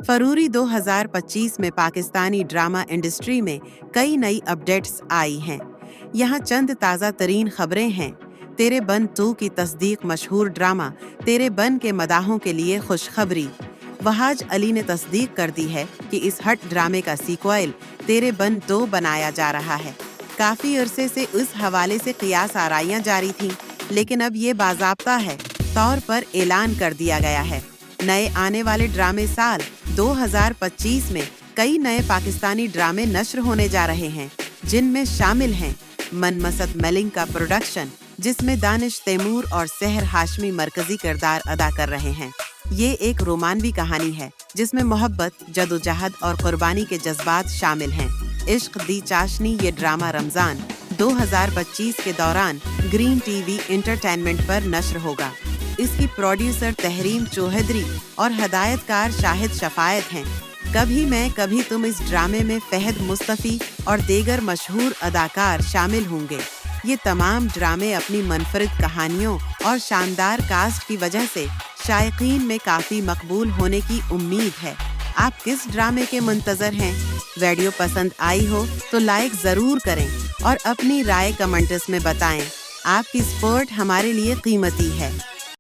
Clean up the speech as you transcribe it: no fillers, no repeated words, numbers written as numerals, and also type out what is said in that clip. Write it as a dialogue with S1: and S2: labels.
S1: फरवरी 2025 में Pakistani drama industry में कई नई अपडेट्स आई हैं। यहाँ चंद ताज़ा तरीन खबरें हैं। तेरे बन 2 की तस्दीक। मशहूर ड्रामा तेरे बन के मदाहों के लिए खुशखबरी। वहाज अली ने तस्दीक कर दी है कि इस हट ड्रामे का सीक्वल तेरे बन 2 बनाया जा रहा है। काफ़ी अरसे से उस हवाले से क़ियास आराइयाँ जारी थीं, लेकिन अब ये बाज़ाब्ता है तौर पर ऐलान कर दिया गया है। नए आने वाले ड्रामे साल 2025 में कई नए पाकिस्तानी ड्रामे नश्र होने जा रहे हैं, जिनमें शामिल हैं मनमसद मलिंग का प्रोडक्शन, जिसमें दानिश तैमूर और सहर हाशमी मरकजी किरदार अदा कर रहे हैं। ये एक रोमानवी कहानी है जिसमें मोहब्बत, जदोजहद और कुर्बानी के जज्बात शामिल हैं। इश्क दी चाशनी ये ड्रामा रमज़ान 2025 के दौरान ग्रीन टीवी एंटरटेनमेंट पर नश्र होगा। इसकी प्रोड्यूसर तहरीम चौधरी और हदायतकार शाहिद शफायत हैं। कभी मैं कभी तुम इस ड्रामे में फहद मुस्तफ़ी और दीगर मशहूर अदाकार शामिल होंगे। ये तमाम ड्रामे अपनी मुनफरिद कहानियों और शानदार कास्ट की वजह से शायकीन में काफ़ी मकबूल होने की उम्मीद है। आप किस ड्रामे के मुंतज़र हैं? वीडियो पसंद आई हो तो लाइक ज़रूर करें और अपनी राय कमेंट्स में बताएं। आपकी सपोर्ट हमारे लिए कीमती है।